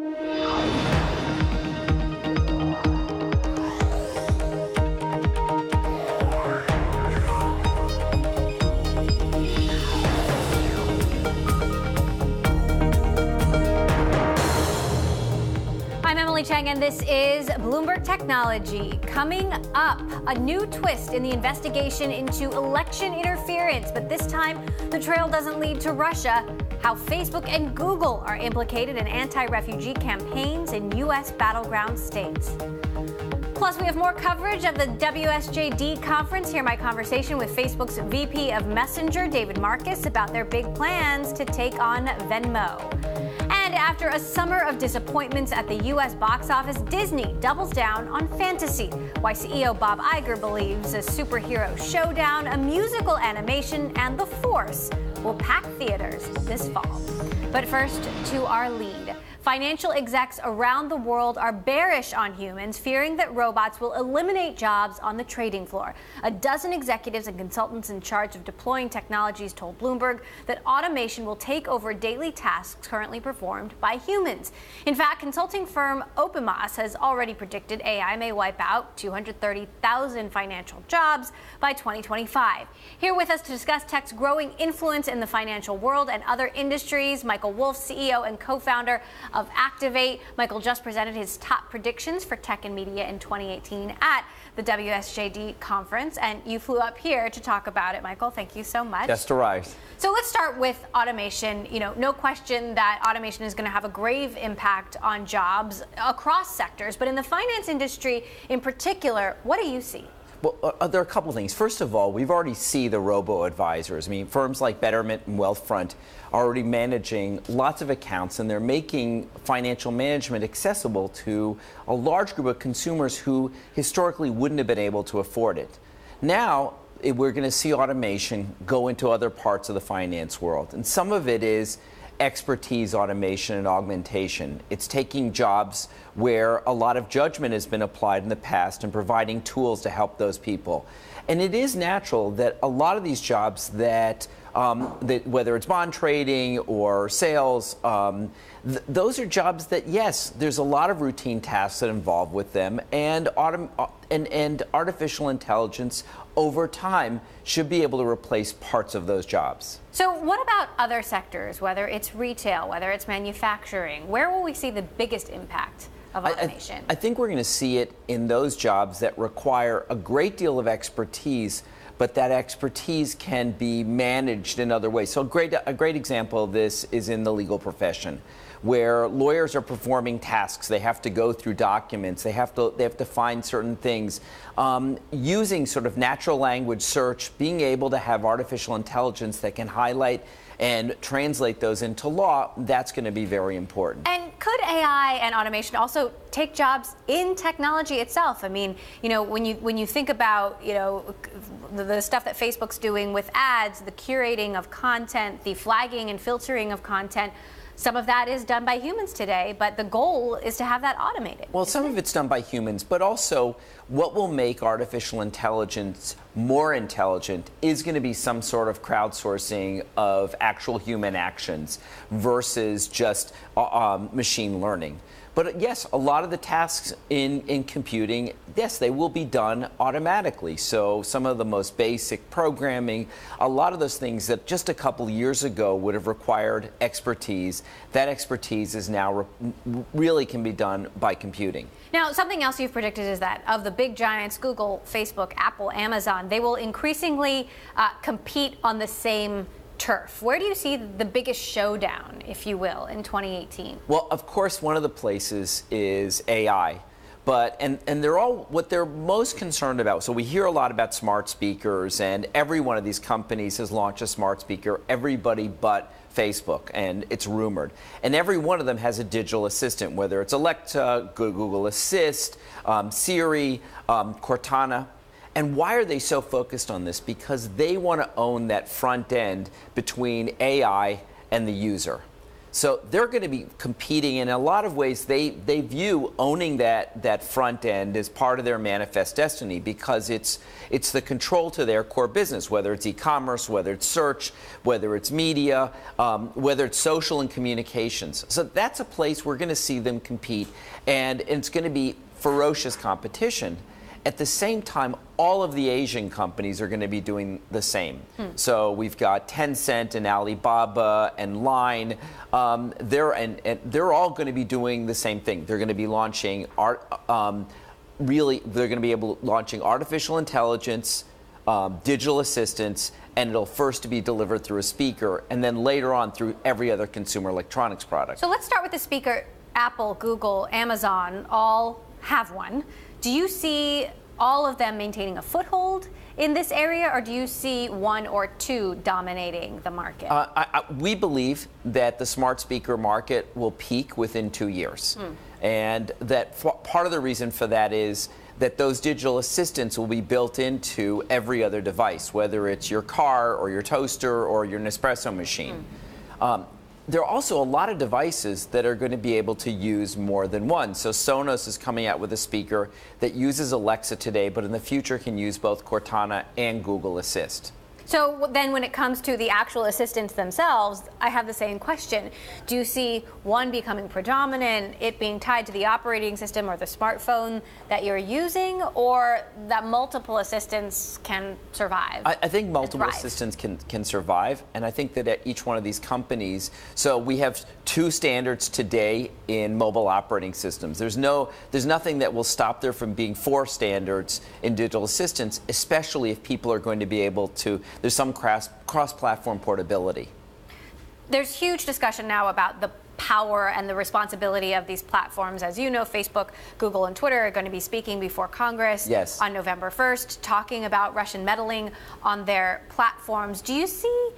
And this is Bloomberg Technology. Coming up, a new twist in the investigation into election interference, but this time the trail doesn't lead to Russia. How Facebook and Google are implicated in anti-refugee campaigns in U.S. battleground states. Plus, we have more coverage of the WSJD conference. Hear my conversation with Facebook's VP of Messenger, David Marcus, about their big plans to take on Venmo. And after a summer of disappointments at the U.S. box office, Disney doubles down on fantasy. Why CEO Bob Iger believes a superhero showdown, a musical animation, and the Force will pack theaters this fall. But first, to our lead. Financial execs around the world are bearish on humans, fearing that robots will eliminate jobs on the trading floor. A dozen executives and consultants in charge of deploying technologies told Bloomberg that automation will take over daily tasks currently performed by humans. In fact, consulting firm Optimas has already predicted AI may wipe out 230,000 financial jobs by 2025. Here with us to discuss tech's growing influence in the financial world and other industries, Michael Wolff, CEO and co-founder of Activate. Michael just presented his top predictions for tech and media in 2018 at the WSJD conference, and you flew up here to talk about it, Michael. Thank you so much. Just arrived. So let's start with automation. You know, no question that automation is going to have a grave impact on jobs across sectors, but in the finance industry in particular, what do you see? Well, there are a couple of things. First of all, we've already seen the robo-advisors. I mean, firms like Betterment and Wealthfront are already managing lots of accounts, and they're making financial management accessible to a large group of consumers who historically wouldn't have been able to afford it. Now, we're going to see automation go into other parts of the finance world, and some of it is expertise, automation, and augmentation. It's taking jobs where a lot of judgment has been applied in the past and providing tools to help those people. And it is natural that a lot of these jobs that whether it's bond trading or sales, those are jobs that, yes, there's a lot of routine tasks that involve with them, and artificial intelligence over time should be able to replace parts of those jobs. So what about other sectors, whether it's retail, whether it's manufacturing? Where will we see the biggest impact of automation? I think we're going to see it in those jobs that require a great deal of expertise, but that expertise can be managed in other ways. So a great example of this is in the legal profession, where lawyers are performing tasks. They have to go through documents. They have to find certain things. Using sort of natural language search, being able to have artificial intelligence that can highlight and translate those into law, that's going to be very important. And could AI and automation also take jobs in technology itself? I mean, you know, when you think about, you know, the stuff that Facebook's doing with ads, the curating of content, the flagging and filtering of content, some of that is done by humans today, but the goal is to have that automated. Well, some of it's done by humans, but also what will make artificial intelligence more intelligent is going to be some sort of crowdsourcing of actual human actions versus just machine learning. But yes, a lot of the tasks in computing, yes, they will be done automatically. So some of the most basic programming, a lot of those things that just a couple years ago would have required expertise, that expertise is now really can be done by computing. Now, something else you've predicted is that of the big giants, Google, Facebook, Apple, Amazon, they will increasingly compete on the same turf. Where do you see the biggest showdown, if you will, in 2018? Well, of course, one of the places is AI. And they're all what they're most concerned about. So we hear a lot about smart speakers, and every one of these companies has launched a smart speaker, everybody but Facebook, and it's rumored. And every one of them has a digital assistant, whether it's Alexa, Google Assist, Siri, Cortana. And why are they so focused on this? Because they want to own that front end between AI and the user. So they're going to be competing in a lot of ways. They view owning that front end as part of their manifest destiny, because it's the control to their core business, whether it's e-commerce, whether it's search, whether it's media, whether it's social and communications. So that's a place we're going to see them compete, and it's going to be ferocious competition. At the same time, all of the Asian companies are going to be doing the same. So we've got Tencent and Alibaba and Line. They're all going to be doing the same thing. They're going to be launching launching artificial intelligence, digital assistants, and it'll first be delivered through a speaker, and then later on through every other consumer electronics product. So let's start with the speaker. Apple, Google, Amazon all have one. Do you see all of them maintaining a foothold in this area, or do you see one or two dominating the market? We believe that the smart speaker market will peak within 2 years. And that part of the reason for that is that those digital assistants will be built into every other device, whether it's your car or your toaster or your Nespresso machine. There are also a lot of devices that are going to be able to use more than one. So Sonos is coming out with a speaker that uses Alexa today, but in the future can use both Cortana and Google Assist. So then when it comes to the actual assistants themselves, I have the same question. Do you see one becoming predominant, it being tied to the operating system or the smartphone that you're using, or that multiple assistants can survive? I think multiple assistants can survive, and I think that at each one of these companies, so we have 2 standards today in mobile operating systems. There's nothing that will stop there from being 4 standards in digital assistants, especially if people are going to be able to. There's some cross-platform portability. There's huge discussion now about the power and the responsibility of these platforms. As you know, Facebook, Google, and Twitter are going to be speaking before Congress on November 1st, talking about Russian meddling on their platforms. Do you see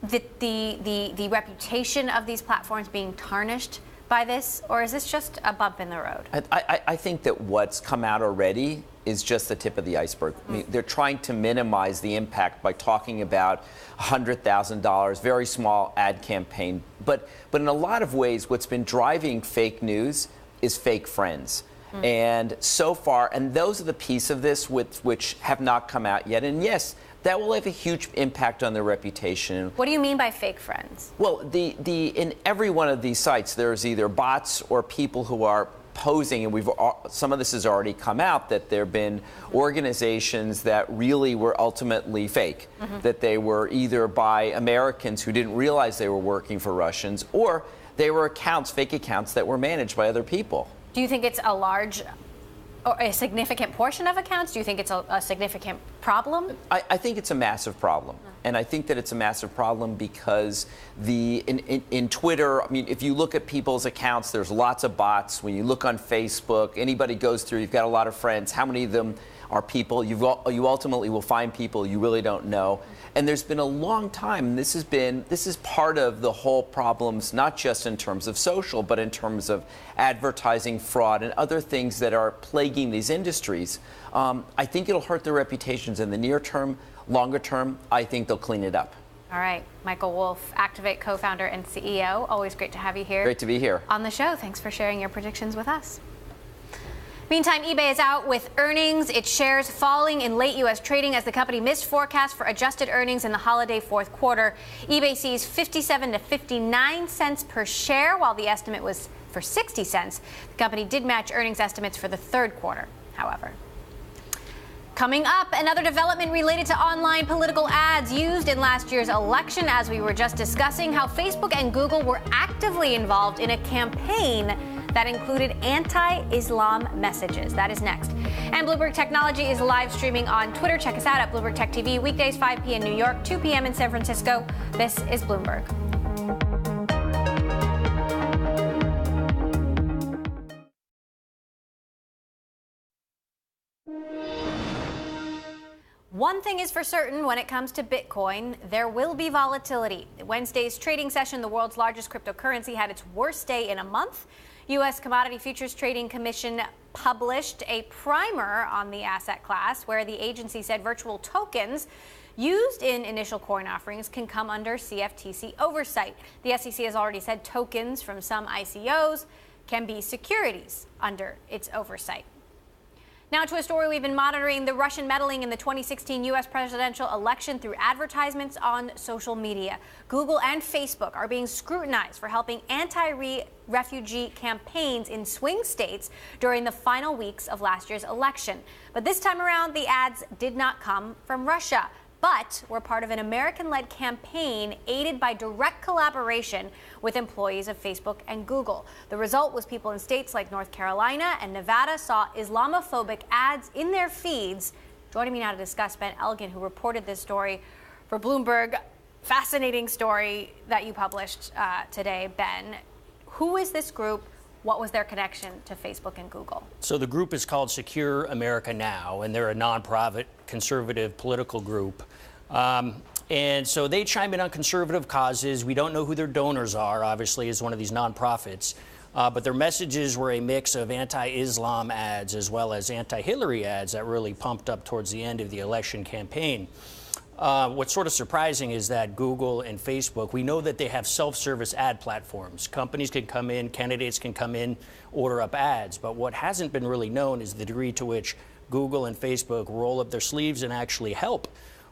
the reputation of these platforms being tarnished by this, or is this just a bump in the road? I think that what's come out already is just the tip of the iceberg. I mean, they're trying to minimize the impact by talking about $100,000, very small ad campaign. But in a lot of ways, what's been driving fake news is fake friends. And so far, and those are the piece of this which have not come out yet. And yes, that will have a huge impact on their reputation. What do you mean by fake friends? Well, in every one of these sites, there's either bots or people who are posing, and some of this has already come out, that there have been organizations that really were ultimately fake, that they were either by Americans who didn't realize they were working for Russians, or they were fake accounts that were managed by other people. Do you think it's a large or a significant portion of accounts? Do you think it's a significant problem? I think it's a massive problem. And I think that it's a massive problem because in Twitter, I mean, if you look at people's accounts, there's lots of bots. When you look on Facebook, anybody goes through, you've got a lot of friends. How many of them are people? You ultimately will find people you really don't know. And there's been a long time, this is part of the whole problems, not just in terms of social, but in terms of advertising fraud and other things that are plaguing these industries. I think it'll hurt their reputations in the near term. Longer term, I think they'll clean it up. All right. Michael Wolff, Activate co-founder and CEO. Always great to have you here. Great to be here. On the show. Thanks for sharing your predictions with us. Meantime, eBay is out with earnings. Its shares falling in late U.S. trading as the company missed forecasts for adjusted earnings in the holiday fourth quarter. eBay sees 57 to 59 cents per share, while the estimate was for 60 cents. The company did match earnings estimates for the third quarter, however. Coming up, another development related to online political ads used in last year's election, as we were just discussing how Facebook and Google were actively involved in a campaign that included anti-Islam messages. That is next. And Bloomberg Technology is live streaming on Twitter. Check us out at Bloomberg Tech TV, weekdays 5 p.m. in New York, 2 p.m. in San Francisco. This is Bloomberg. One thing is for certain when it comes to Bitcoin, there will be volatility. Wednesday's trading session, the world's largest cryptocurrency, had its worst day in a month. U.S. Commodity Futures Trading Commission published a primer on the asset class where the agency said virtual tokens used in initial coin offerings can come under CFTC oversight. The SEC has already said tokens from some ICOs can be securities under its oversight. Now to a story we've been monitoring, the Russian meddling in the 2016 U.S. presidential election through advertisements on social media. Google and Facebook are being scrutinized for helping anti-refugee campaigns in swing states during the final weeks of last year's election. But this time around, the ads did not come from Russia, but were part of an American-led campaign aided by direct collaboration with employees of Facebook and Google. The result was people in states like North Carolina and Nevada saw Islamophobic ads in their feeds. Joining me now to discuss, Ben Elgin, who reported this story for Bloomberg. Fascinating story that you published today, Ben. Who is this group? What was their connection to Facebook and Google? So the group is called Secure America Now, and they're a nonprofit conservative political group. And so they chime in on conservative causes. We don't know who their donors are, obviously, as one of these nonprofits. But their messages were a mix of anti-Islam ads as well as anti-Hillary ads that really pumped up towards the end of the election campaign. What's sort of surprising is that Google and Facebook, we know that they have self-service ad platforms. Companies can come in, candidates can come in, order up ads. But what hasn't been really known is the degree to which Google and Facebook roll up their sleeves and actually help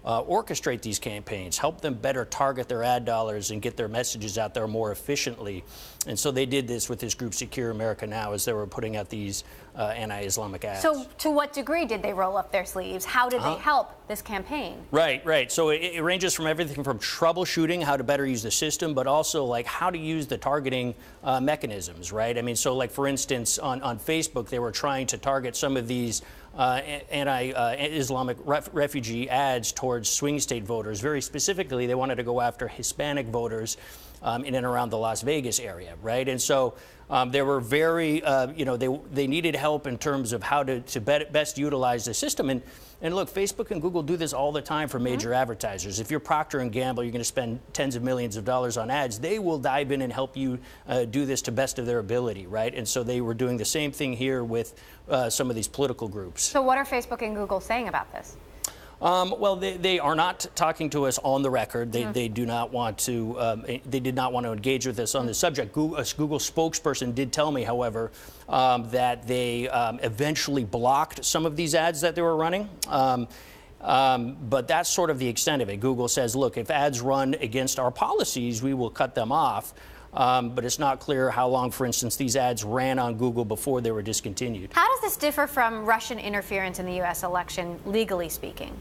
orchestrate these campaigns, help them better target their ad dollars and get their messages out there more efficiently. And so they did this with this group Secure America Now as they were putting out these anti-Islamic ads. So to what degree did they roll up their sleeves? How did they help this campaign? Right. So it ranges from everything from troubleshooting, how to better use the system, but also like how to use the targeting mechanisms, right? I mean, so like for instance, on Facebook, they were trying to target some of these anti-Islamic refugee ads towards swing state voters. Very specifically, they wanted to go after Hispanic voters in and around the Las Vegas area, right? And so they were very, they needed help in terms of how to best utilize the system. And look, Facebook and Google do this all the time for major advertisers. If you're Procter & Gamble, you're going to spend tens of millions of dollars on ads. They will dive in and help you do this to best of their ability, right? And so they were doing the same thing here with some of these political groups. So what are Facebook and Google saying about this? Well, they are not talking to us on the record. They do not want to. They did not want to engage with us on the subject. A Google spokesperson did tell me, however, that they eventually blocked some of these ads that they were running. But that's sort of the extent of it. Google says, look, if ads run against our policies, we will cut them off. But it's not clear how long, for instance, these ads ran on Google before they were discontinued. How does this differ from Russian interference in the U.S. election, legally speaking?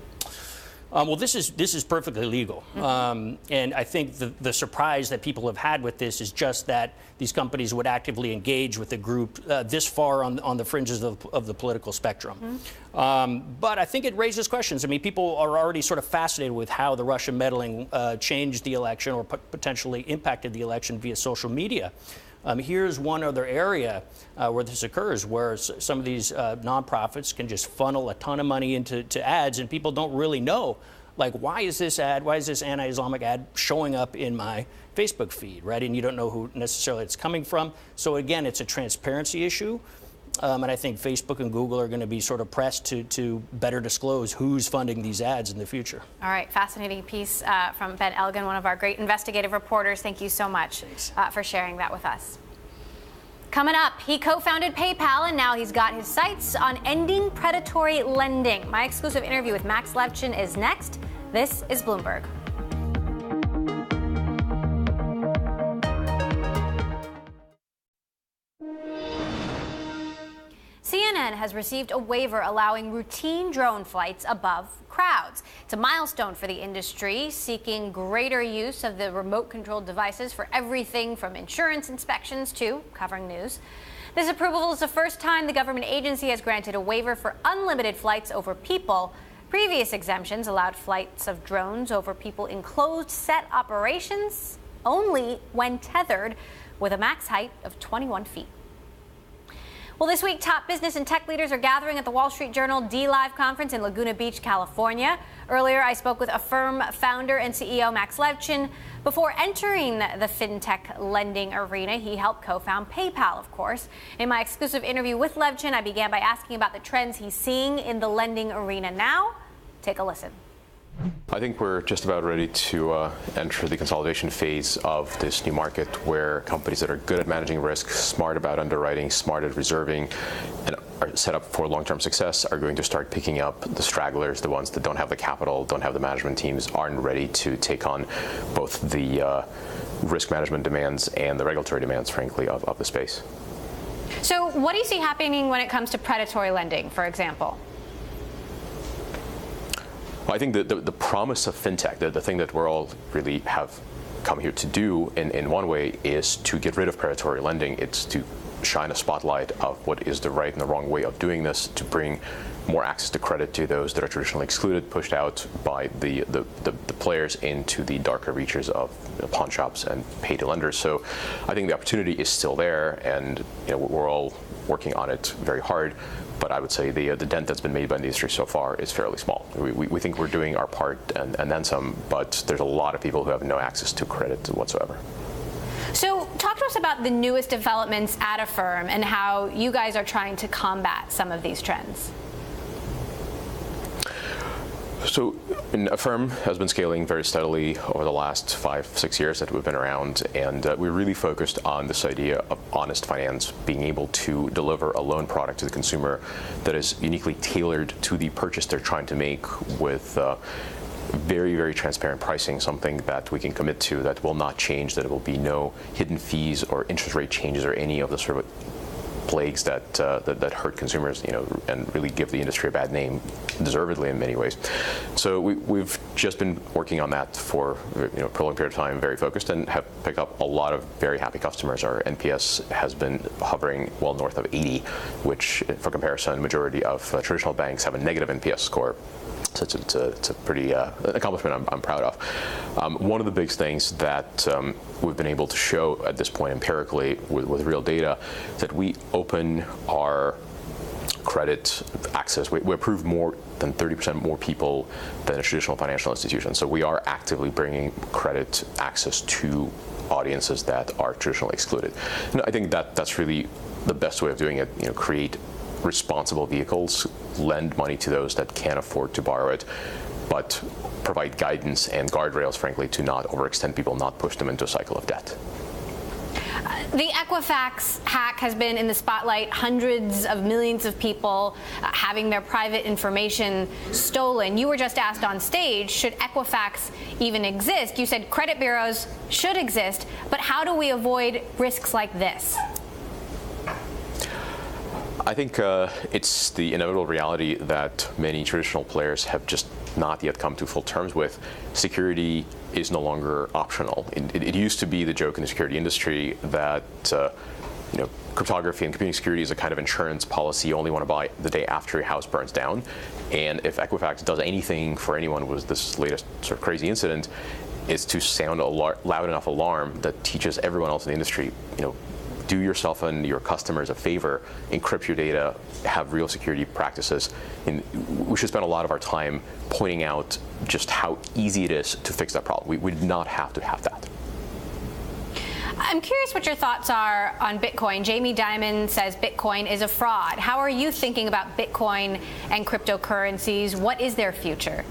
Well, this is perfectly legal. And I think the surprise that people have had with this is just that these companies would actively engage with the group this far on the fringes of the political spectrum. But I think it raises questions. I mean, people are already sort of fascinated with how the Russian meddling changed the election or potentially impacted the election via social media. Here's one other area where this occurs, where some of these nonprofits can just funnel a ton of money into ads, and people don't really know, like, why is this anti-Islamic ad showing up in my Facebook feed, right? And you don't know who necessarily it's coming from. So again, it's a transparency issue. And I think Facebook and Google are going to be sort of pressed to better disclose who's funding these ads in the future. All right, fascinating piece from Ben Elgin, one of our great investigative reporters. Thank you so much for sharing that with us. Coming up, he co-founded PayPal, and now he's got his sights on ending predatory lending. My exclusive interview with Max Levchin is next. This is Bloomberg. CNN has received a waiver allowing routine drone flights above crowds. It's a milestone for the industry, seeking greater use of the remote-controlled devices for everything from insurance inspections to covering news. This approval is the first time the government agency has granted a waiver for unlimited flights over people. Previous exemptions allowed flights of drones over people in closed set operations only when tethered with a max height of 21 feet. Well, this week, top business and tech leaders are gathering at the Wall Street Journal D-Live conference in Laguna Beach, California. Earlier, I spoke with Affirm founder and CEO Max Levchin. Before entering the fintech lending arena, he helped co-found PayPal, of course. In my exclusive interview with Levchin, I began by asking about the trends he's seeing in the lending arena now. Take a listen. I think we're just about ready to enter the consolidation phase of this new market where companies that are good at managing risk, smart about underwriting, smart at reserving, and are set up for long-term success are going to start picking up the stragglers, the ones that don't have the capital, don't have the management teams, aren't ready to take on both the risk management demands and the regulatory demands, frankly, of the space. So what do you see happening when it comes to predatory lending, for example? Well, I think the promise of fintech, the thing that we're all really have come here to do in one way is to get rid of predatory lending. It's to shine a spotlight of what is the right and the wrong way of doing this, to bring more access to credit to those that are traditionally excluded, pushed out by the players into the darker reaches of pawn shops and pay-to lenders. So I think the opportunity is still there, and we're all working on it very hard. But I would say the dent that's been made by the industry so far is fairly small. We think we're doing our part and then some, but there's a lot of people who have no access to credit whatsoever. So talk to us about the newest developments at Affirm and how you guys are trying to combat some of these trends. So Affirm has been scaling very steadily over the last 5-6 years that we've been around, and we're really focused on this idea of honest finance, being able to deliver a loan product to the consumer that is uniquely tailored to the purchase they're trying to make with very, very transparent pricing, something that we can commit to that will not change, that it will be no hidden fees or interest rate changes or any of the sort of plagues that hurt consumers, and really give the industry a bad name, deservedly in many ways. So we've just been working on that for a prolonged period of time, very focused, and have picked up a lot of very happy customers. Our NPS has been hovering well north of 80, which, for comparison, majority of traditional banks have a negative NPS score. So it's a pretty accomplishment I'm proud of. One of the big things that we've been able to show at this point empirically with real data is that we open our credit access. We approve more than 30% more people than a traditional financial institution. So we are actively bringing credit access to audiences that are traditionally excluded. And I think that's really the best way of doing it. Create responsible vehicles, lend money to those that can't afford to borrow it, but provide guidance and guardrails, frankly, to not overextend people, not push them into a cycle of debt. The Equifax hack has been in the spotlight. Hundreds of millions of people having their private information stolen. You were just asked on stage, should Equifax even exist? You said credit bureaus should exist, but how do we avoid risks like this? I think it's the inevitable reality that many traditional players have just not yet come to full terms with. Security is no longer optional. It used to be the joke in the security industry that cryptography and computing security is a kind of insurance policy you only want to buy the day after your house burns down. And if Equifax does anything for anyone with this latest sort of crazy incident, is to sound a loud enough alarm that teaches everyone else in the industry, do yourself and your customers a favor, encrypt your data, have real security practices. And we should spend a lot of our time pointing out just how easy it is to fix that problem. We do not have to have that. I'm curious what your thoughts are on Bitcoin. Jamie Dimon says Bitcoin is a fraud. How are you thinking about Bitcoin and cryptocurrencies? What is their future?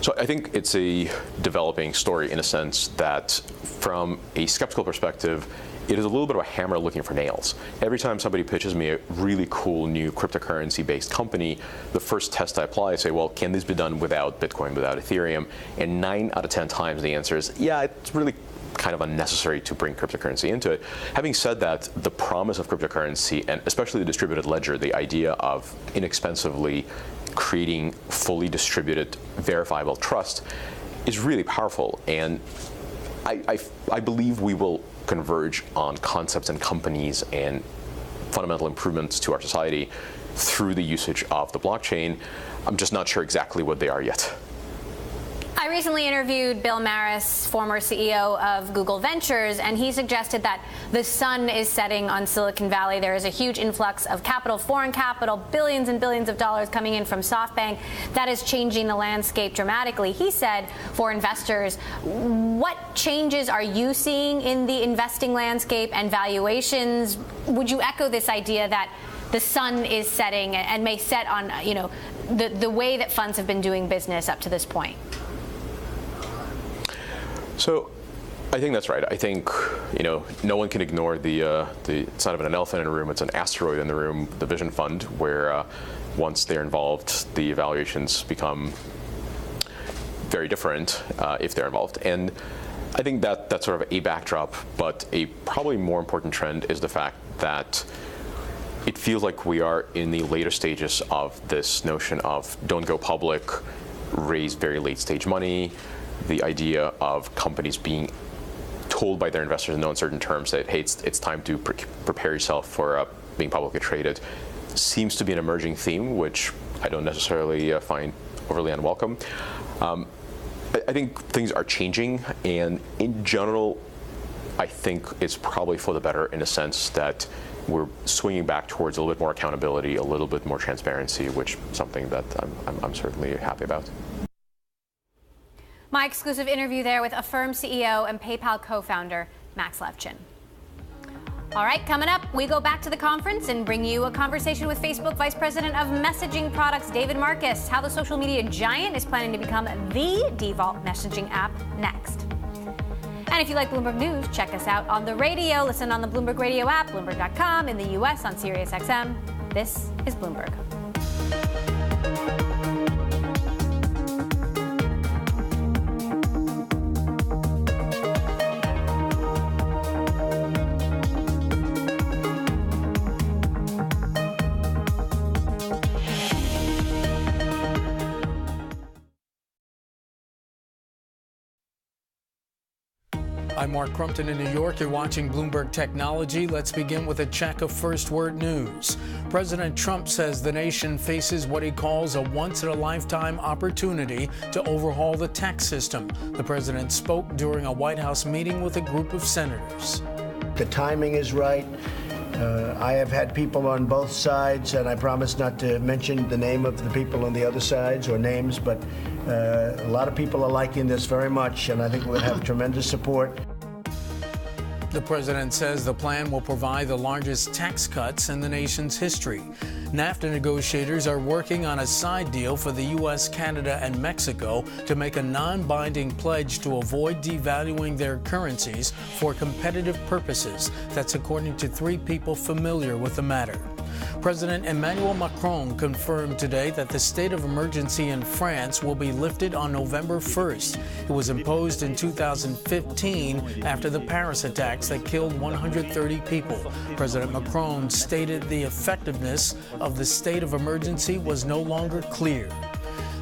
So I think it's a developing story in a sense that from a skeptical perspective, it is a little bit of a hammer looking for nails. Every time somebody pitches me a really cool new cryptocurrency-based company, the first test I apply, I say, well, can this be done without Bitcoin, without Ethereum? And 9 out of 10 times the answer is, yeah, it's really kind of unnecessary to bring cryptocurrency into it. Having said that, the promise of cryptocurrency, and especially the distributed ledger, the idea of inexpensively creating fully distributed, verifiable trust is really powerful. And I believe we will converge on concepts and companies and fundamental improvements to our society through the usage of the blockchain. I'm just not sure exactly what they are yet. I recently interviewed Bill Maris, former CEO of Google Ventures, and he suggested that the sun is setting on Silicon Valley. There is a huge influx of capital, foreign capital, billions and billions of dollars coming in from SoftBank. That is changing the landscape dramatically. He said, for investors, what changes are you seeing in the investing landscape and valuations? Would you echo this idea that the sun is setting and may set on, the way that funds have been doing business up to this point? So I think that's right. I think, no one can ignore it's not even an elephant in the room, it's an asteroid in the room, the Vision Fund, where once they're involved, the evaluations become very different if they're involved. And I think that's sort of a backdrop, but a probably more important trend is the fact that it feels like we are in the later stages of this notion of don't go public, raise very late stage money, the idea of companies being told by their investors in no uncertain terms that, hey, it's time to prepare yourself for being publicly traded, seems to be an emerging theme, which I don't necessarily find overly unwelcome. I think things are changing, and in general, I think it's probably for the better in a sense that we're swinging back towards a little bit more accountability, a little bit more transparency, which is something that I'm certainly happy about. My exclusive interview there with Affirm CEO and PayPal co-founder Max Levchin. All right, coming up, we go back to the conference and bring you a conversation with Facebook Vice President of Messaging Products, David Marcus, how the social media giant is planning to become the default messaging app next. And if you like Bloomberg News, check us out on the radio. Listen on the Bloomberg Radio app, Bloomberg.com, in the U.S. on SiriusXM. This is Bloomberg. I'm Mark Crumpton in New York. You're watching Bloomberg Technology. Let's begin with a check of first word news. President Trump says the nation faces what he calls a once-in-a-lifetime opportunity to overhaul the tax system. The president spoke during a White House meeting with a group of senators. The timing is right. I have had people on both sides, and I promise not to mention the name of the people on the other sides or names, but a lot of people are liking this very much, and I think we'll have tremendous support. The president says the plan will provide the largest tax cuts in the nation's history. NAFTA negotiators are working on a side deal for the U.S., Canada, and Mexico to make a non-binding pledge to avoid devaluing their currencies for competitive purposes. That's according to three people familiar with the matter. President Emmanuel Macron confirmed today that the state of emergency in France will be lifted on November 1st. It was imposed in 2015 after the Paris attacks that killed 130 people. President Macron stated the effectiveness of the state of emergency was no longer clear.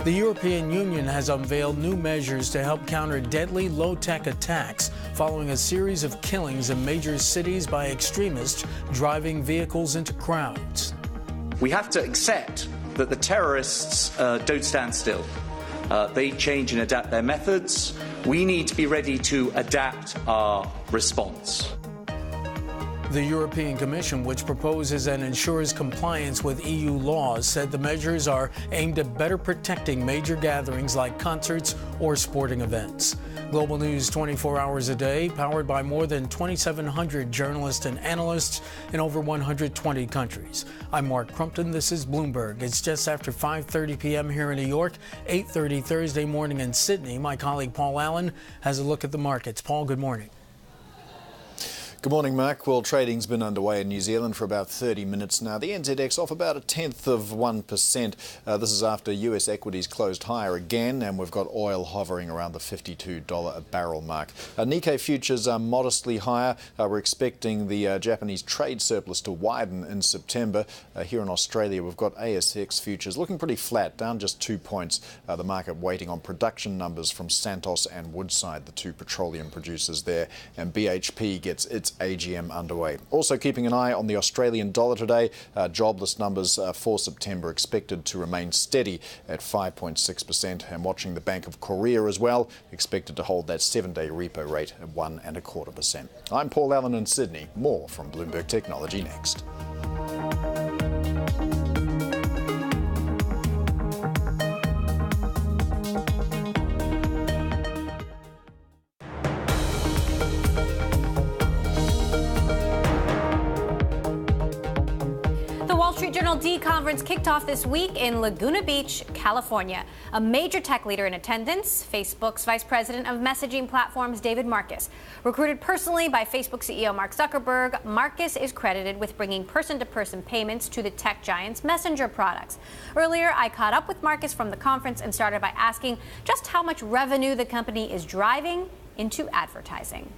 The European Union has unveiled new measures to help counter deadly low-tech attacks following a series of killings in major cities by extremists driving vehicles into crowds. We have to accept that the terrorists don't stand still. They change and adapt their methods. We need to be ready to adapt our response. The European Commission, which proposes and ensures compliance with EU laws, said the measures are aimed at better protecting major gatherings like concerts or sporting events. Global news 24 hours a day, powered by more than 2,700 journalists and analysts in over 120 countries. I'm Mark Crumpton. This is Bloomberg. It's just after 5:30 p.m. here in New York, 8:30 Thursday morning in Sydney. My colleague Paul Allen has a look at the markets. Paul, good morning. Good morning, Mark. Well, trading's been underway in New Zealand for about 30 minutes now. The NZX off about 0.1%. This is after US equities closed higher again, and we've got oil hovering around the $52 a barrel mark. Nikkei futures are modestly higher. We're expecting the Japanese trade surplus to widen in September. Here in Australia, we've got ASX futures looking pretty flat, down just 2 points. The market waiting on production numbers from Santos and Woodside, the two petroleum producers there, and BHP gets its AGM underway. Also keeping an eye on the Australian dollar today. Jobless numbers for September expected to remain steady at 5.6%, and watching the Bank of Korea as well, expected to hold that 7-day repo rate at 1.25%. I'm Paul Allen in Sydney. More from Bloomberg Technology next. Street Journal D conference kicked off this week in Laguna Beach, California. A major tech leader in attendance, Facebook's vice president of messaging platforms, David Marcus. Recruited personally by Facebook CEO Mark Zuckerberg, Marcus is credited with bringing person-to-person payments to the tech giant's Messenger products. Earlier, I caught up with Marcus from the conference and started by asking just how much revenue the company is driving into advertising.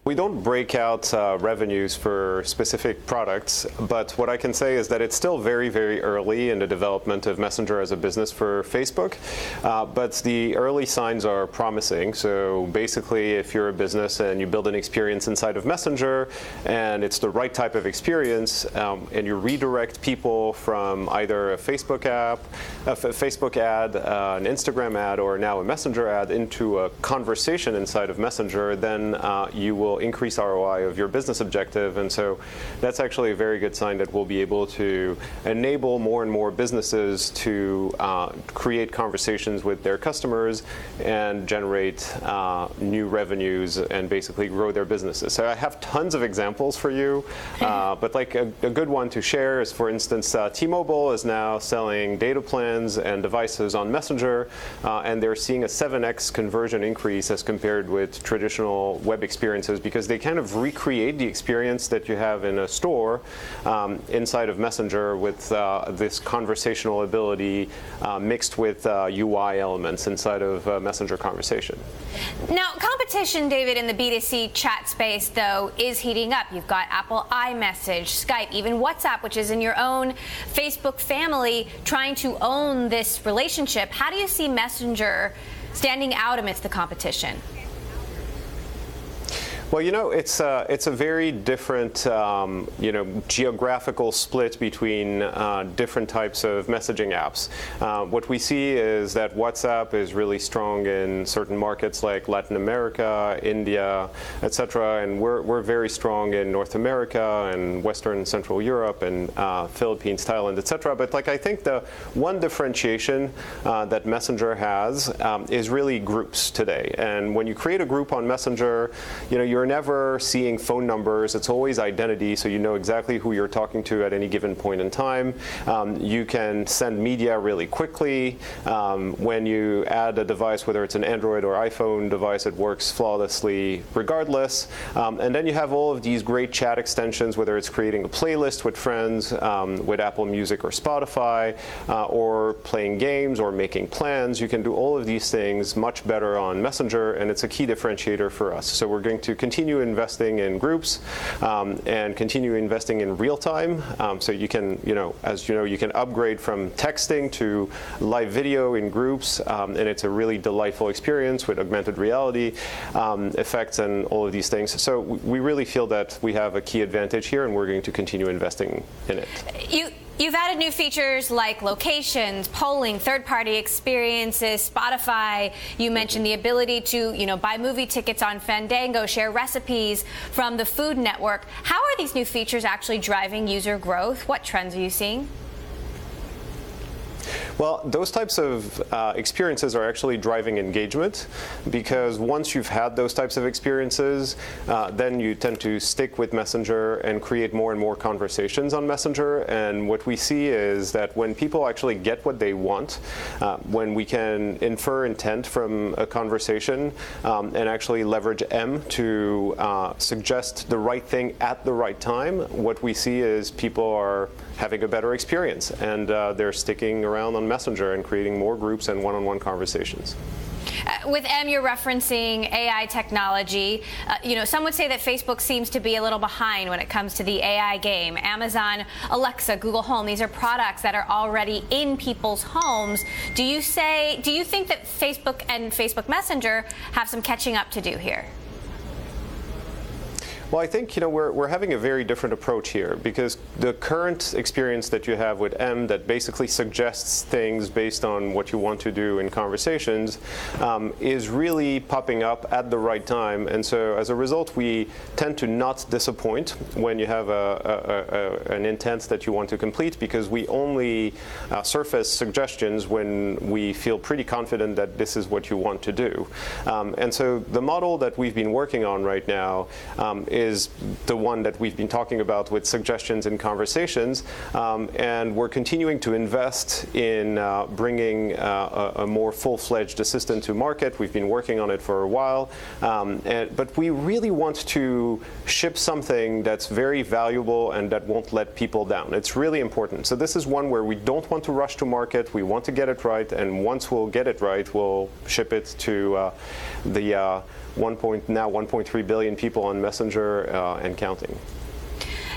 We don't break out revenues for specific products, but what I can say is that it's still very, very early in the development of Messenger as a business for Facebook, but the early signs are promising. So basically, if you're a business and you build an experience inside of Messenger, and it's the right type of experience, and you redirect people from either a Facebook app, a Facebook ad, an Instagram ad, or now a Messenger ad into a conversation inside of Messenger, then you will increase ROI of your business objective. And so that's actually a very good sign that we'll be able to enable more and more businesses to create conversations with their customers and generate new revenues and basically grow their businesses. So I have tons of examples for you, but like a good one to share is, for instance, T-Mobile is now selling data plans and devices on Messenger, and they're seeing a 7x conversion increase as compared with traditional web experiences, because they kind of recreate the experience that you have in a store inside of Messenger with this conversational ability mixed with UI elements inside of Messenger conversation. Now, competition, David, in the B2C chat space, though, is heating up. You've got Apple iMessage, Skype, even WhatsApp, which is in your own Facebook family, trying to own this relationship. How do you see Messenger standing out amidst the competition? Well, it's a very different, geographical split between different types of messaging apps. What we see is that WhatsApp is really strong in certain markets like Latin America, India, etc., and we're very strong in North America and Western and Central Europe and Philippines, Thailand, etc. But I think the one differentiation that Messenger has is really groups today. And when you create a group on Messenger, you're never seeing phone numbers. It's always identity, so you know exactly who you're talking to at any given point in time. You can send media really quickly. When you add a device, whether it's an Android or iPhone device, it works flawlessly regardless. And then you have all of these great chat extensions, whether it's creating a playlist with friends with Apple Music or Spotify, or playing games or making plans. You can do all of these things much better on Messenger, and it's a key differentiator for us. So we're going to continue investing in groups and continue investing in real time. So you can, as you know, you can upgrade from texting to live video in groups, and it's a really delightful experience with augmented reality effects and all of these things. So we really feel that we have a key advantage here, and we're going to continue investing in it. You've added new features like locations, polling, third-party experiences, Spotify. You mentioned the ability to, buy movie tickets on Fandango, share recipes from the Food Network. How are these new features actually driving user growth? What trends are you seeing? Well, those types of experiences are actually driving engagement, because once you've had those types of experiences, then you tend to stick with Messenger and create more and more conversations on Messenger. And what we see is that when people actually get what they want, when we can infer intent from a conversation and actually leverage M to suggest the right thing at the right time, what we see is people are having a better experience, and they're sticking around on Messenger and creating more groups and one-on-one conversations. With M, you're referencing AI technology. Some would say that Facebook seems to be a little behind when it comes to the AI game. Amazon, Alexa, Google Home, these are products that are already in people's homes. Do you think that Facebook and Facebook Messenger have some catching up to do here? Well, I think we're having a very different approach here, because the current experience that you have with M that basically suggests things based on what you want to do in conversations is really popping up at the right time, and so as a result, we tend to not disappoint when you have an intent that you want to complete, because we only surface suggestions when we feel pretty confident that this is what you want to do. And so the model that we've been working on right now is the one that we've been talking about with suggestions and conversations, and we're continuing to invest in bringing a more full-fledged assistant to market. We've been working on it for a while, but we really want to ship something that's very valuable and that won't let people down. It's really important. So this is one where we don't want to rush to market. We want to get it right, and once we'll get it right, we'll ship it to the 1.3 billion people on Messenger and counting.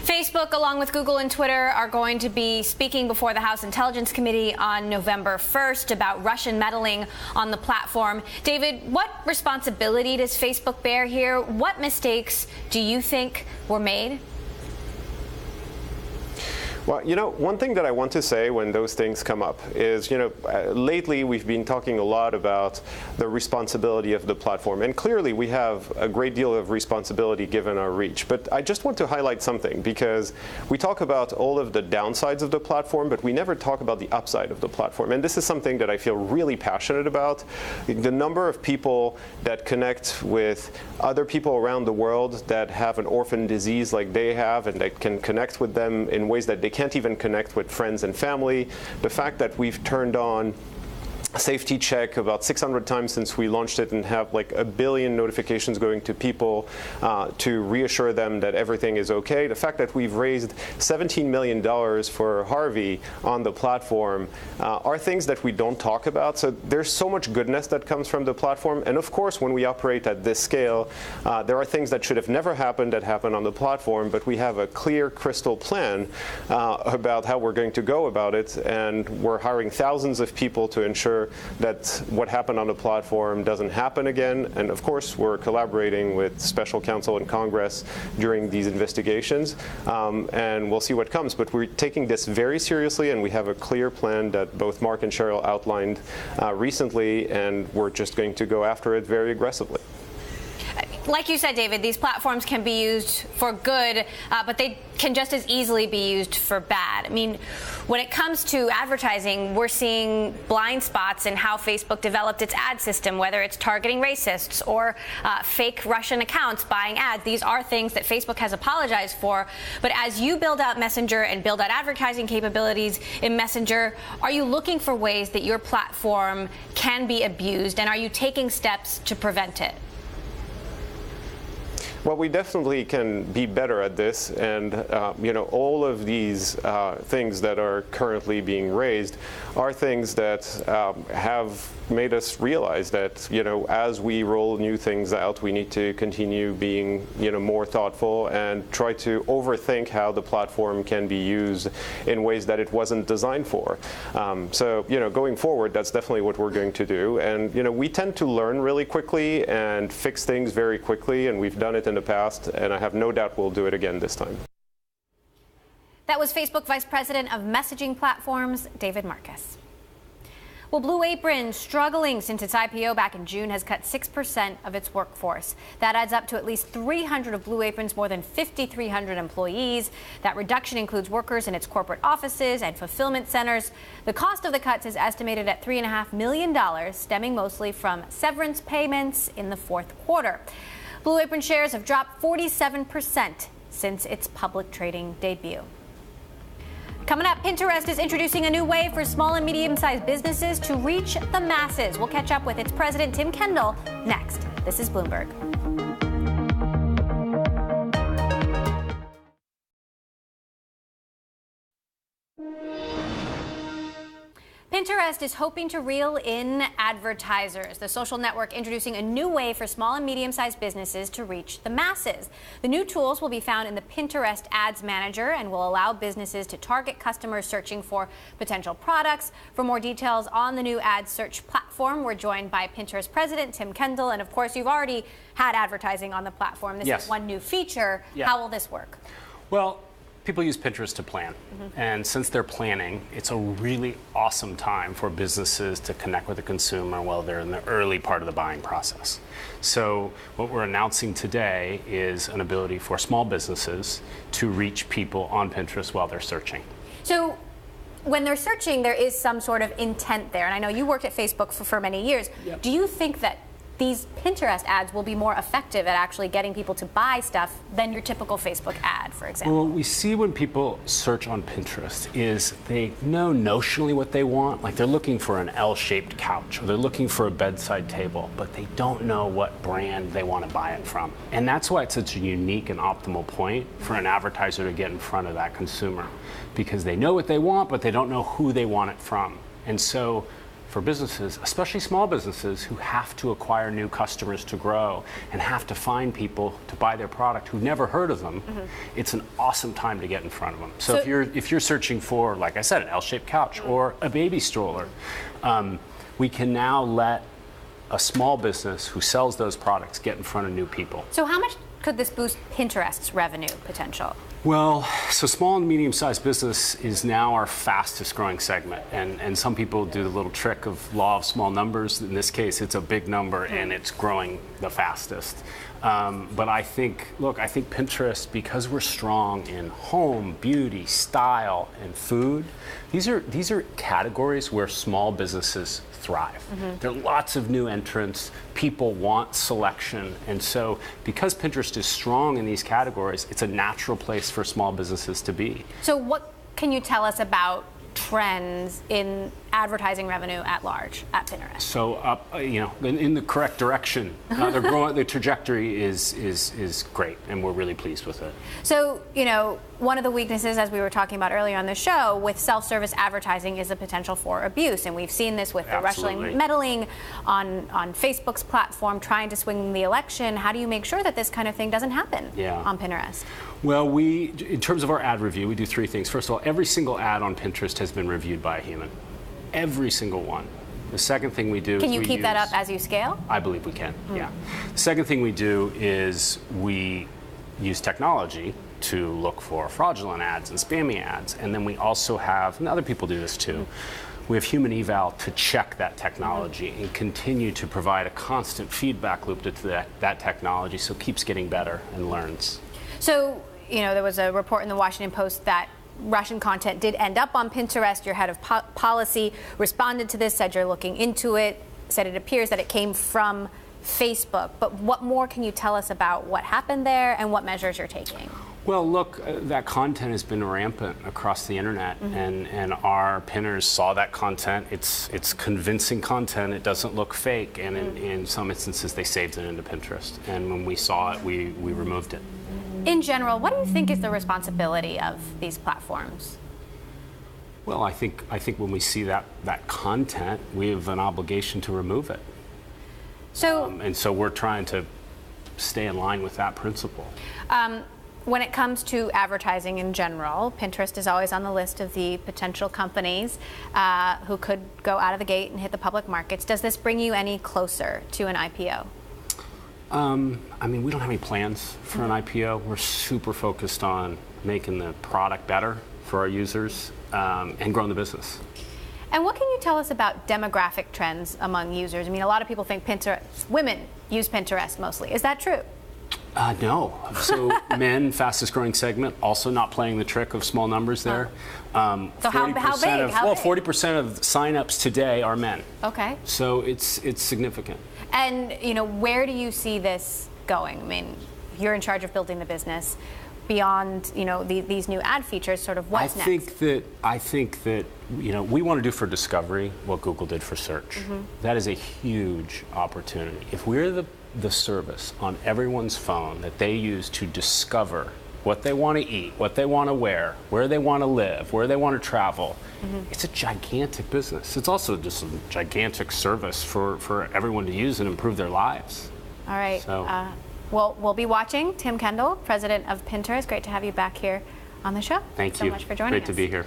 Facebook, along with Google and Twitter, are going to be speaking before the House Intelligence Committee on November 1st about Russian meddling on the platform. David, what responsibility does Facebook bear here? What mistakes do you think were made? Well, one thing that I want to say when those things come up is, lately we've been talking a lot about the responsibility of the platform. And clearly we have a great deal of responsibility given our reach. But I just want to highlight something, because we talk about all of the downsides of the platform, but we never talk about the upside of the platform. And this is something that I feel really passionate about. The number of people that connect with other people around the world that have an orphan disease like they have, and that can connect with them in ways that they can't even connect with friends and family. The fact that we've turned on safety check about 600 times since we launched it and have like 1 billion notifications going to people to reassure them that everything is okay. The fact that we've raised $17 million for Harvey on the platform are things that we don't talk about. So there's so much goodness that comes from the platform. And of course, when we operate at this scale, there are things that should have never happened that happen on the platform, but we have a clear crystal plan about how we're going to go about it. And we're hiring thousands of people to ensure that what happened on the platform doesn't happen again. And of course, we're collaborating with special counsel and Congress during these investigations, and we'll see what comes. But we're taking this very seriously, and we have a clear plan that both Mark and Sheryl outlined recently, and we're just going to go after it very aggressively. Like you said, David, these platforms can be used for good, but they can just as easily be used for bad. I mean, when it comes to advertising, we're seeing blind spots in how Facebook developed its ad system, whether it's targeting racists or fake Russian accounts buying ads. These are things that Facebook has apologized for. But as you build out Messenger and build out advertising capabilities in Messenger, are you looking for ways that your platform can be abused, and are you taking steps to prevent it? Well, we definitely can be better at this, and all of these things that are currently being raised are things that have made us realize that as we roll new things out, we need to continue being more thoughtful and try to overthink how the platform can be used in ways that it wasn't designed for. So going forward, that's definitely what we're going to do. And we tend to learn really quickly and fix things very quickly, and we've done it in the past, and I have no doubt we'll do it again this time. That was Facebook Vice President of Messaging Platforms, David Marcus. Well, Blue Apron, struggling since its IPO back in June, has cut 6% of its workforce. That adds up to at least 300 of Blue Apron's more than 5,300 employees. That reduction includes workers in its corporate offices and fulfillment centers. The cost of the cuts is estimated at $3.5 million, stemming mostly from severance payments in the fourth quarter. Blue Apron shares have dropped 47% since its public trading debut. Coming up, Pinterest is introducing a new way for small and medium-sized businesses to reach the masses. We'll catch up with its president, Tim Kendall, next. This is Bloomberg. Pinterest is hoping to reel in advertisers. The social network introducing a new way for small and medium-sized businesses to reach the masses. The new tools will be found in the Pinterest Ads Manager and will allow businesses to target customers searching for potential products. For more details on the new ad search platform, we're joined by Pinterest President Tim Kendall. And of course, you've already had advertising on the platform. This is one new feature. Yeah. How will this work? Well, people use Pinterest to plan. And since they're planning, it's a really awesome time for businesses to connect with the consumer while they're in the early part of the buying process. So what we're announcing today is an ability for small businesses to reach people on Pinterest while they're searching. So when they're searching, there is some sort of intent there. And I know you worked at Facebook for many years. Yep. Do you think that these Pinterest ads will be more effective at actually getting people to buy stuff than your typical Facebook ad, for example? Well, what we see when people search on Pinterest is they know notionally what they want. Like they're looking for an L-shaped couch, or they're looking for a bedside table, but they don't know what brand they want to buy it from. And that's why it's such a unique and optimal point for an advertiser to get in front of that consumer, because they know what they want, but they don't know who they want it from. And so for businesses, especially small businesses who have to acquire new customers to grow and have to find people to buy their product who've never heard of them, it's an awesome time to get in front of them. So if you're searching for, like I said, an L-shaped couch or a baby stroller, we can now let a small business who sells those products get in front of new people. So how much could this boost Pinterest's revenue potential? Well, so small and medium-sized business is now our fastest growing segment. And some people do the little trick of law of small numbers. In this case, it's a big number and it's growing the fastest. But I think Pinterest, because we're strong in home, beauty, style, and food, these are categories where small businesses thrive. There are lots of new entrants. People want selection. And so because Pinterest is strong in these categories, it's a natural place for small businesses to be. So what can you tell us about trends in advertising revenue at large at Pinterest? So, in the correct direction. They're growing. The trajectory is great, and we're really pleased with it. So, one of the weaknesses, as we were talking about earlier on the show, with self-service advertising is the potential for abuse, and we've seen this with the Russian meddling on Facebook's platform, trying to swing the election. How do you make sure that this kind of thing doesn't happen on Pinterest? Well, in terms of our ad review, we do three things. First of all, every single ad on Pinterest has been reviewed by a human. Every single one. The second thing we do is Can you keep that up as you scale? I believe we can, yeah. The second thing we do is we use technology to look for fraudulent ads and spammy ads. And then we also have, and other people do this too, we have human eval to check that technology and continue to provide a constant feedback loop to that technology so it keeps getting better and learns. So, there was a report in the Washington Post that Russian content did end up on Pinterest. Your head of policy responded to this, said you're looking into it, said it appears that it came from Facebook. But what more can you tell us about what happened there and what measures you're taking? Well, look, that content has been rampant across the internet, and our pinners saw that content. It's convincing content. It doesn't look fake, and in some instances, they saved it into Pinterest. And when we saw it, we removed it. In general, what do you think is the responsibility of these platforms? Well, I think when we see that content, we have an obligation to remove it. And so we're trying to stay in line with that principle. When it comes to advertising in general, Pinterest is always on the list of the potential companies who could go out of the gate and hit the public markets. Does this bring you any closer to an IPO? We don't have any plans for an IPO. We're super focused on making the product better for our users and growing the business. And what can you tell us about demographic trends among users? A lot of people think women use Pinterest mostly. Is that true? No. So men, fastest growing segment, also not playing the trick of small numbers there. So how big? 40% of signups today are men. Okay. So it's significant. And where do you see this going? You're in charge of building the business. Beyond these new ad features, sort of what's next? I think that we want to do for discovery what Google did for search. That is a huge opportunity. If we're the service on everyone's phone that they use to discover what they want to eat, what they want to wear, where they want to live, where they want to travel, it's a gigantic business. It's also just a gigantic service for everyone to use and improve their lives. All right. So. We'll be watching. Tim Kendall, president of Pinterest. Great to have you back here on the show. Thank you so much for joining us. Great to be here.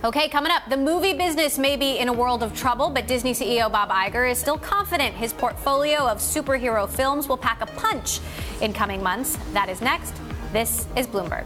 Okay, coming up, the movie business may be in a world of trouble, but Disney CEO Bob Iger is still confident his portfolio of superhero films will pack a punch in coming months. That is next. This is Bloomberg.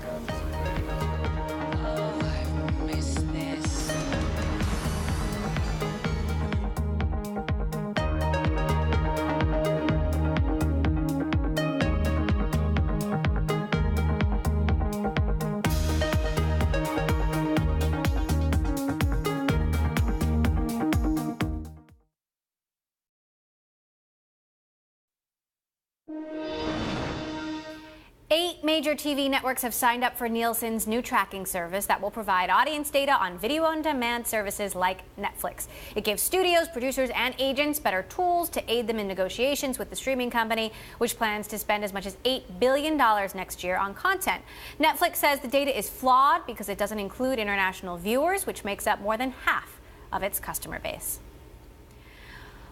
major TV networks have signed up for Nielsen's new tracking service that will provide audience data on video-on-demand services like Netflix. It gives studios, producers, and agents better tools to aid them in negotiations with the streaming company, which plans to spend as much as $8 billion next year on content. Netflix says the data is flawed because it doesn't include international viewers, which makes up more than half of its customer base.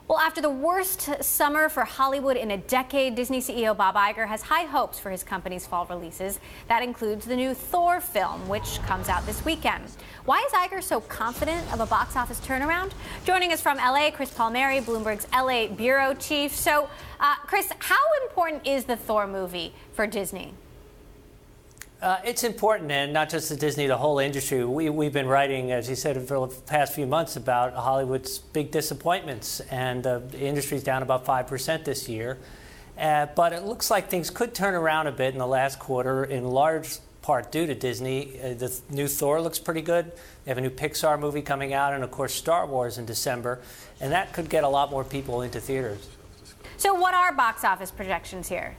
Well, after the worst summer for Hollywood in a decade, Disney CEO Bob Iger has high hopes for his company's fall releases. That includes the new Thor film, which comes out this weekend. Why is Iger so confident of a box office turnaround? Joining us from LA, Chris Palmieri, Bloomberg's LA bureau chief. So, Chris, how important is the Thor movie for Disney? It's important, and not just to Disney, the whole industry. We've been writing, as you said, for the past few months about Hollywood's big disappointments, and the industry's down about 5% this year. But it looks like things could turn around a bit in the last quarter, in large part due to Disney. The new Thor looks pretty good. They have a new Pixar movie coming out, and of course Star Wars in December, and that could get a lot more people into theaters. So what are box office projections here?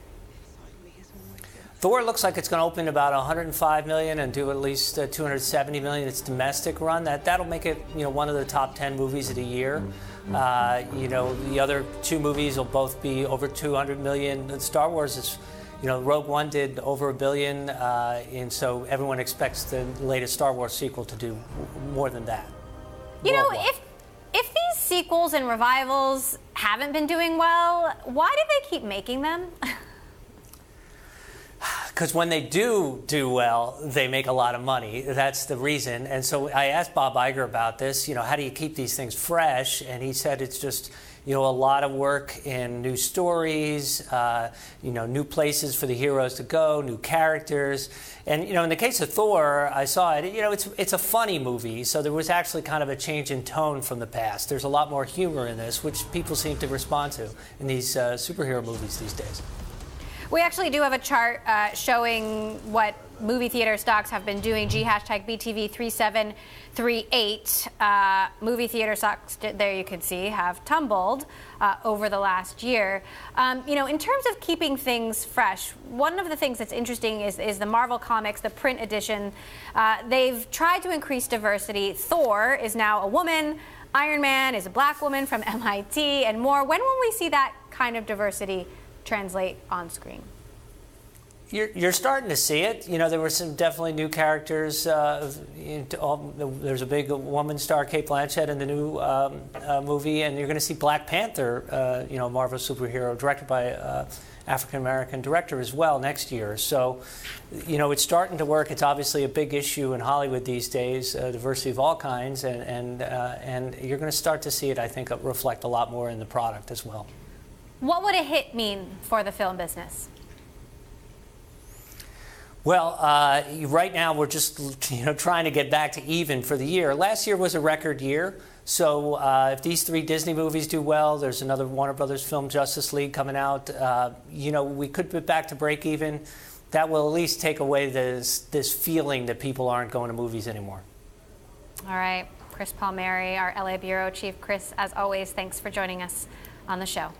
Thor looks like it's going to open about 105 million and do at least 270 million. Its domestic run. That'll make it, one of the top 10 movies of the year. The other two movies will both be over 200 million. Star Wars is, Rogue One did over $1 billion, and so everyone expects the latest Star Wars sequel to do more than that. If these sequels and revivals haven't been doing well, why do they keep making them? Because when they do well, they make a lot of money. That's the reason. And so I asked Bob Iger about this, how do you keep these things fresh? And he said it's just, a lot of work in new stories, new places for the heroes to go, new characters. And, in the case of Thor, I saw it, it's a funny movie. So there was actually kind of a change in tone from the past. There's a lot more humor in this, which people seem to respond to in these superhero movies these days. We actually do have a chart showing what movie theater stocks have been doing. #BTV3738. Movie theater stocks, there you can see, have tumbled over the last year. In terms of keeping things fresh, one of the things that's interesting is the Marvel Comics, the print edition. They've tried to increase diversity. Thor is now a woman. Iron Man is a black woman from MIT, and more. When will we see that kind of diversity translate on screen? You're starting to see it. There were some definitely new characters. There's a big woman star, Cate Blanchett, in the new movie, and you're going to see Black Panther, Marvel superhero, directed by African-American director as well next year. So, it's starting to work. It's obviously a big issue in Hollywood these days, diversity of all kinds, and you're going to start to see it, I think, reflect a lot more in the product as well. What would a hit mean for the film business? Well, right now we're just trying to get back to even for the year. Last year was a record year, so if these three Disney movies do well, there's another Warner Brothers film, Justice League, coming out. We could be back to break even. That will at least take away this feeling that people aren't going to movies anymore. All right, Chris Palmieri, our LA bureau chief. Chris, as always, thanks for joining us on the show.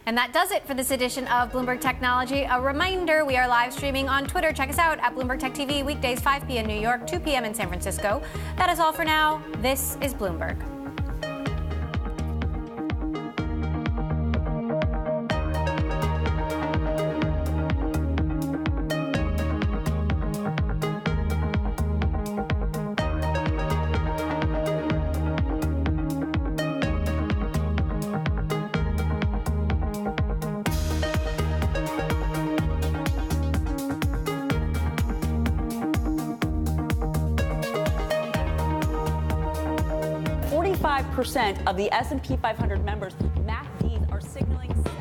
And that does it for this edition of Bloomberg Technology. A reminder, we are live streaming on Twitter. Check us out at Bloomberg Tech TV, weekdays 5 p.m. in New York, 2 p.m. in San Francisco. That is all for now. This is Bloomberg. Of the S&P 500 members, MACDs are signaling sell.